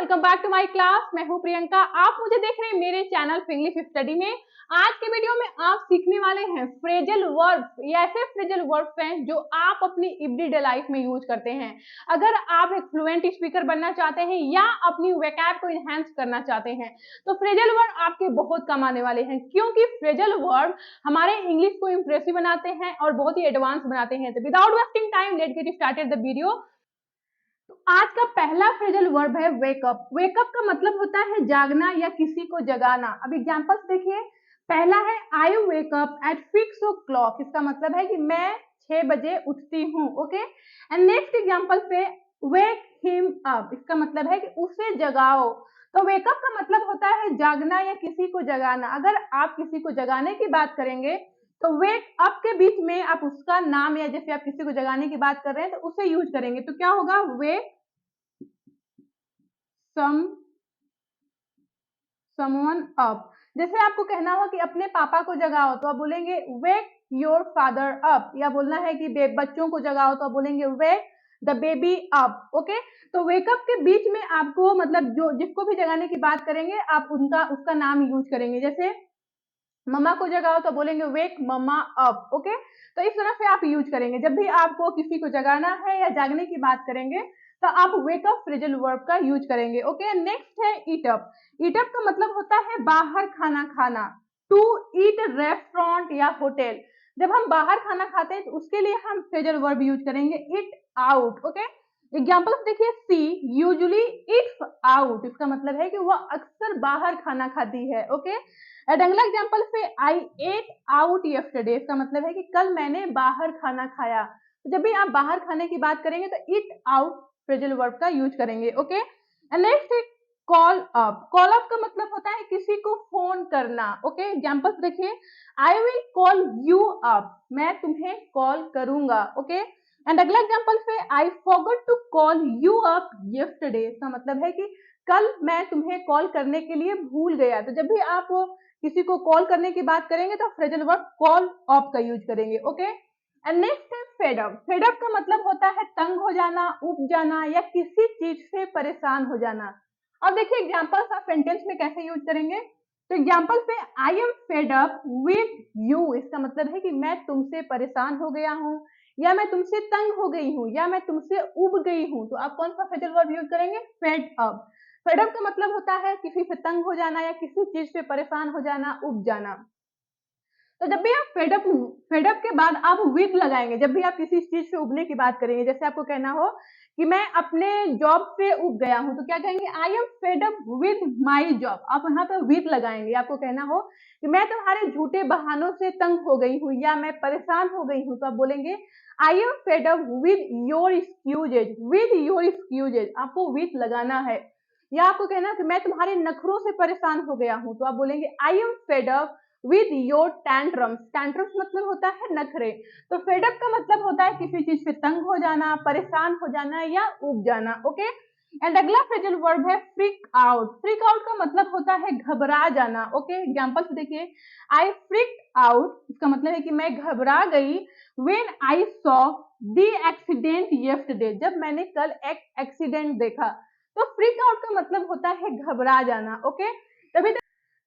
Welcome back to my class. मैं हूं प्रियंका। आप मुझे देख रहे हैं मेरे चैनल इंग्लिश स्टडी में। आज के वीडियो में आप सीखने वाले हैं फ्रेजल वर्ब्स। ये ऐसे फ्रेजल वर्ब्स हैं जो आप अपनी एवरीडे लाइफ में यूज करते हैं। अगर आप एक फ्लुएंट स्पीकर बनना चाहते हैं या अपनी वोकैब को एनहांस करना चाहते हैं तो फ्रेजल वर्ब आपके बहुत कम आने वाले हैं, क्योंकि फ्रेजल वर्ब हमारे इंग्लिश को इंप्रेसिव बनाते हैं और बहुत ही एडवांस बनाते हैं। तो without wasting time let's get started the video. तो आज का पहला फ्रेजल वर्ब है वेकअप। वेकअप का मतलब होता है जागना या किसी को जगाना। अब एग्जांपल्स देखिए। पहला है आई वेकअप एट 6 o'clock। इसका मतलब है कि मैं 6 बजे उठती हूँ। ओके। एंड नेक्स्ट एग्जांपल पे वेक हिम अप। इसका मतलब है कि उसे जगाओ। तो वेकअप का मतलब होता है जागना या किसी को जगाना। अगर आप किसी को जगाने की बात करेंगे तो वेक अप के बीच में आप उसका नाम या जैसे आप किसी को जगाने की बात कर रहे हैं तो उसे यूज करेंगे। तो क्या होगा? वेक सम समवन अप। जैसे आपको कहना हो कि अपने पापा को जगाओ तो आप बोलेंगे वेक योर फादर अप, या बोलना है कि बच्चों को जगाओ तो आप बोलेंगे वेक द बेबी अप। ओके। तो वेकअप के बीच में आपको मतलब जो जिसको भी जगाने की बात करेंगे आप उनका उसका नाम यूज करेंगे। जैसे मम्मा को जगाओ तो बोलेंगे वेक मम्मा अप। ओके। तो इस तरह से आप यूज करेंगे जब भी आपको किसी को जगाना है या जागने की बात करेंगे तो आप वेक अप फ्रेजल वर्ब का यूज करेंगे। ओके। नेक्स्ट है ईट अप। ईट अप का मतलब होता है बाहर खाना खाना। टू ईट रेस्टोरेंट या होटल। जब हम बाहर खाना खाते हैं तो उसके लिए हम फ्रेजल वर्ब यूज करेंगे ईट आउट। ओके। एग्जाम्पल देखिए। सी यूजुअली इट्स आउट। इसका मतलब है कि वह अक्सर बाहर खाना खाती है। ओके। एंड अगला एग्जांपल पे आई एट आउट यस्टरडे। इसका मतलब है कि कल मैंने बाहर खाना खाया। तो जब भी आप बाहर खाने की बात करेंगे तो ईट आउट फ्रेजल वर्ब का यूज करेंगे। ओके। एंड नेक्स्ट है कॉल अप। कॉल अप का मतलब होता है किसी को फोन करना। ओके। एग्जांपल्स देखिए। I will call you up. मैं तुम्हें कॉल करूंगा। ओके। एंड अगला एग्जांपल पे I forgot to call you up yesterday. इसका मतलब है कि कल मैं तुम्हें कॉल करने के लिए भूल गया। तो जब भी आप किसी को कॉल करने की बात करेंगे तो फ्रेजल वर्ब कॉल ऑफ का यूज करेंगे। ओके। एंड नेक्स्ट है फेड अप। फेड अप का मतलब होता है तंग हो जाना, उब जाना या किसी चीज से परेशान हो जाना। अब देखिए एग्जांपल्स आप सेंटेंस में कैसे यूज करेंगे। तो एग्जांपल पे I am fed up with you. इसका मतलब है कि मैं तुमसे परेशान हो गया हूँ, या मैं तुमसे तंग हो गई हूँ, या मैं तुमसे उब गई हूँ। तो आप कौन सा फ्रेजल वर्ब यूज करेंगे? Fed up. फेडअप का मतलब होता है किसी से तंग हो जाना या किसी चीज से परेशान हो जाना, उब जाना। तो जब भी आप फेडअप के बाद आप विद लगाएंगे, जब भी आप किसी चीज से उबने की बात करेंगे, जैसे आपको कहना हो कि मैं अपने जॉब से उब गया हूं तो क्या कहेंगे? I am fed up with my job. आप यहाँ पे विद लगाएंगे। आपको कहना हो कि मैं तुम्हारे झूठे बहानों से तंग हो गई हूँ या मैं परेशान हो गई हूँ तो आप बोलेंगे I am fed up with your excuses. With your excuses आपको विद लगाना है। या आपको कहना है कि मैं तुम्हारे नखरों से परेशान हो गया हूं तो आप बोलेंगे I am fed up with your tantrums. Tantrums मतलब होता है नखरे। तो फेड अप का मतलब होता है किसी चीज से तंग हो जाना, परेशान हो जाना या उब जाना। ओके। एंड अगला फ्रेजल वर्ब है फ्रीक आउट। फ्रीक आउट का मतलब होता है घबरा जाना। ओके। एग्जांपल्स देखिए। आई फ्रीक आउट। इसका मतलब है कि मैं घबरा गई when I saw the accident yesterday. जब मैंने कल एक एक्सीडेंट देखा। तो फ्रीक आउट का मतलब होता है घबरा जाना। ओके। तभी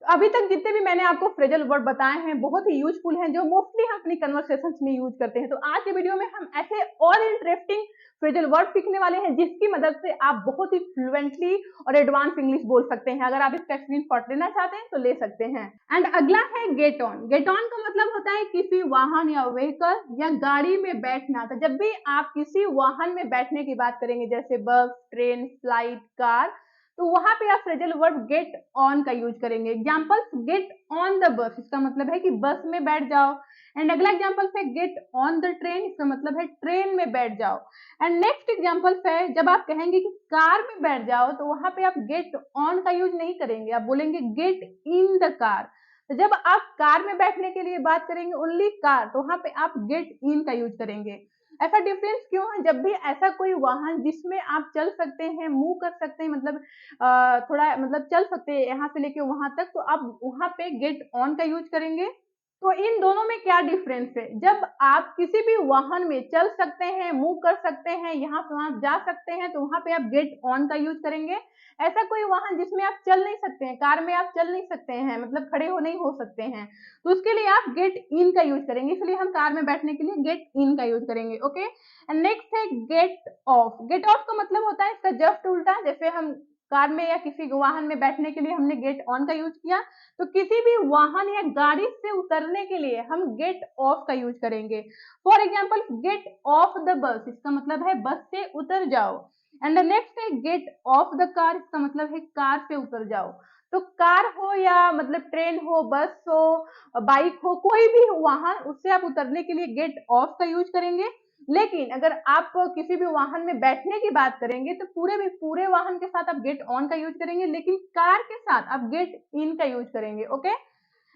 अभी तक जितने भी मैंने आपको फ्रेजल वर्ड बताए हैं बहुत ही यूजफुल हैं, जो मोस्टली हम अपनी कन्वर्सेशंस में यूज करते हैं। तो आज के वीडियो में हम ऐसे और इंटरेस्टिंग फ्रेजल वर्ड सीखने वाले हैं जिसकी मदद से आप बहुत ही फ्लुएंटली और एडवांस इंग्लिश बोल सकते हैं। अगर आप इसका स्क्रीनशॉट लेना चाहते हैं तो ले सकते हैं। एंड अगला है गेट ऑन। गेट ऑन का मतलब होता है किसी वाहन या व्हीकल या गाड़ी में बैठना। तो जब भी आप किसी वाहन में बैठने की बात करेंगे जैसे बस, ट्रेन, फ्लाइट, कार, तो वहां पे आप फ्रेजल वर्ब गेट ऑन का यूज करेंगे। Examples get on the bus. इसका मतलब है कि बस में बैठ जाओ। एंड अगला एग्जांपल है गेट ऑन द ट्रेन। इसका मतलब है ट्रेन में बैठ जाओ। एंड नेक्स्ट एग्जांपल है जब आप कहेंगे कि कार में बैठ जाओ तो वहां पे आप गेट ऑन का यूज नहीं करेंगे, आप बोलेंगे गेट इन द कार। तो जब आप कार में बैठने के लिए बात करेंगे ओनली कार तो वहां पे आप गेट इन का यूज करेंगे। ऐसा डिफरेंस क्यों है? जब भी ऐसा कोई वाहन जिसमें आप चल सकते हैं, मूव कर सकते हैं, मतलब थोड़ा मतलब चल सकते हैं यहाँ से लेके वहां तक, तो आप वहां पे गेट ऑन का यूज करेंगे। तो इन दोनों में क्या डिफरेंस है? जब आप किसी भी वाहन में चल सकते हैं, मूव कर सकते हैं, यहाँ से वहां जा सकते हैं, तो वहां पे आप गेट ऑन का यूज करेंगे। ऐसा कोई वाहन जिसमें आप चल नहीं सकते हैं, कार में आप चल नहीं सकते हैं, मतलब खड़े हो नहीं हो सकते हैं, तो उसके लिए आप गेट इन का यूज करेंगे। इसलिए हम कार में बैठने के लिए गेट इन का यूज करेंगे। ओके, एंड नेक्स्ट है गेट ऑफ। गेट ऑफ का मतलब होता है इसका जस्ट उल्टा। जैसे हम कार में या किसी वाहन में बैठने के लिए हमने गेट ऑन का यूज किया, तो किसी भी वाहन या गाड़ी से उतरने के लिए हम गेट ऑफ का यूज करेंगे। For example, get off the bus, इसका मतलब है बस से उतर जाओ। एंड नेक्स्ट है गेट ऑफ द कार, इसका मतलब है कार से उतर जाओ। तो कार हो या मतलब ट्रेन हो, बस हो, बाइक हो, कोई भी वाहन, उससे आप उतरने के लिए गेट ऑफ का यूज करेंगे। लेकिन अगर आप किसी भी वाहन में बैठने की बात करेंगे तो पूरे वाहन के साथ आप गेट ऑन का यूज करेंगे, लेकिन कार के साथ आप गेट इन का यूज करेंगे। ओके,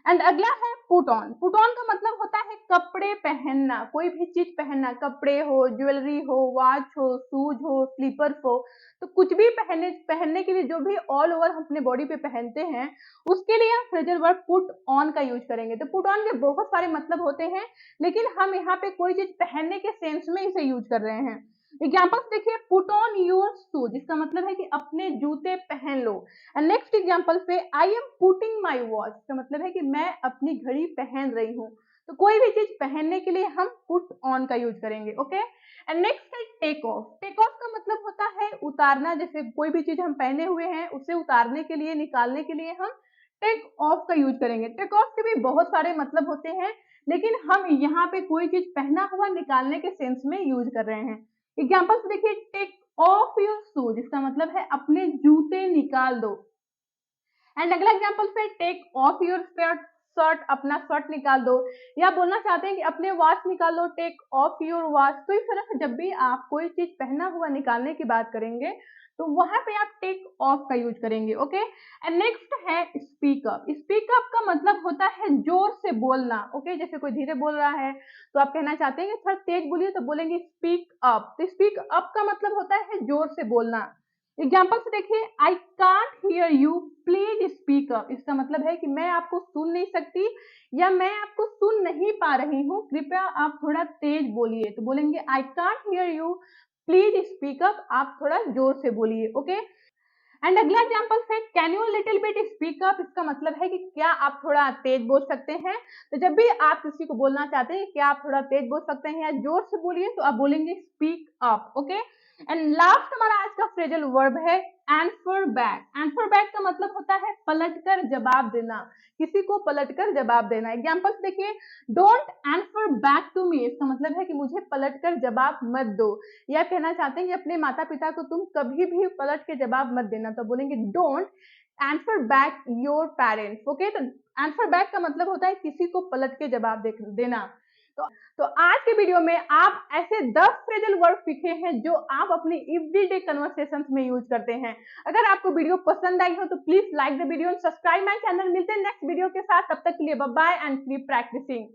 एंड अगला है पुट ऑन। पुट ऑन का मतलब होता है कपड़े पहनना, कोई भी चीज पहनना, कपड़े हो, ज्वेलरी हो, वॉच हो, शूज हो, स्लीपर्स हो, तो कुछ भी पहनने के लिए जो भी ऑल ओवर हम अपने बॉडी पे पहनते हैं, उसके लिए हम फ्रेजल वर्ब पुट ऑन का यूज करेंगे। तो पुट ऑन के बहुत सारे मतलब होते हैं, लेकिन हम यहाँ पे कोई चीज पहनने के सेंस में इसे यूज कर रहे हैं। एग्जाम्पल्स देखिए, पुट ऑन योर शूज, इसका मतलब है कि अपने जूते पहन लो। एंड नेक्स्ट एग्जाम्पल पे, I am putting my watch, इसका मतलब है कि मैं अपनी घड़ी पहन रही हूँ। तो कोई भी चीज पहनने के लिए हम पुट ऑन का यूज करेंगे। ओके, एंड नेक्स्ट है टेक ऑफ। टेक ऑफ का मतलब होता है उतारना। जैसे कोई भी चीज हम पहने हुए हैं, उसे उतारने के लिए, निकालने के लिए हम टेक ऑफ का यूज करेंगे। टेक ऑफ के भी बहुत सारे मतलब होते हैं, लेकिन हम यहाँ पे कोई चीज पहना हुआ निकालने के सेंस में यूज कर रहे हैं। एग्जाम्पल्स देखिए, टेक ऑफ योर शूज, इसका मतलब है अपने जूते निकाल दो। एंड अगला एग्जाम्पल पे, टेक ऑफ योर शर्ट, अपना शर्ट निकाल दो। या बोलना चाहते हैं कि अपने वॉच निकाल लो, टेक ऑफ योर वॉच। तो इस तरह से जब भी आप कोई चीज पहना हुआ निकालने की बात करेंगे, तो वहां पे आप टेक ऑफ का यूज करेंगे। ओके, एंड नेक्स्ट है स्पीक अप। स्पीक अप का मतलब होता है जोर से बोलना। ओके, जैसे कोई धीरे बोल रहा है तो आप कहना चाहते हैं कि थोड़ा तेज बोलिए, तो बोलेंगे स्पीक अप। तो स्पीक अप का मतलब होता है जोर से बोलना। एग्जाम्पल्स देखिए, I can't hear you, please speak up, इसका मतलब है कि मैं आपको सुन नहीं सकती या मैं आपको सुन नहीं पा रही हूँ, कृपया आप थोड़ा तेज बोलिए। तो बोलेंगे I can't hear you, please speak up, आप थोड़ा जोर से बोलिए। ओके, एंड अगला एग्जाम्पल है, can you little bit speak up, इसका मतलब है कि क्या आप थोड़ा तेज बोल सकते हैं। तो जब भी आप किसी को बोलना चाहते हैं क्या आप थोड़ा तेज बोल सकते हैं या जोर से बोलिए, तो आप बोलेंगे speak up. Okay, and last हमारा आज का फ्रेजल वर्ब है आंसर बैक। आंसर बैक का मतलब होता है पलटकर जवाब देना, किसी को पलटकर जवाब देना। एग्जाम्पल्स देखिए, don't answer back to me, इसका मतलब है कि मुझे पलटकर जवाब मत दो। या कहना चाहते हैं कि अपने माता पिता को तुम कभी भी पलट के जवाब मत देना, तो बोलेंगे don't answer back your parents. Okay, तो आंसर बैक का मतलब होता है किसी को पलट के जवाब देना। तो आज के वीडियो में आप ऐसे 10 फ्रेजल वर्ब सीखे हैं जो आप अपने एवरीडे कन्वर्सेशंस में यूज करते हैं। अगर आपको वीडियो पसंद आई हो तो please like the video and subscribe my channel. मिलते हैं नेक्स्ट वीडियो के साथ, तब तक के लिए bye bye and keep practising.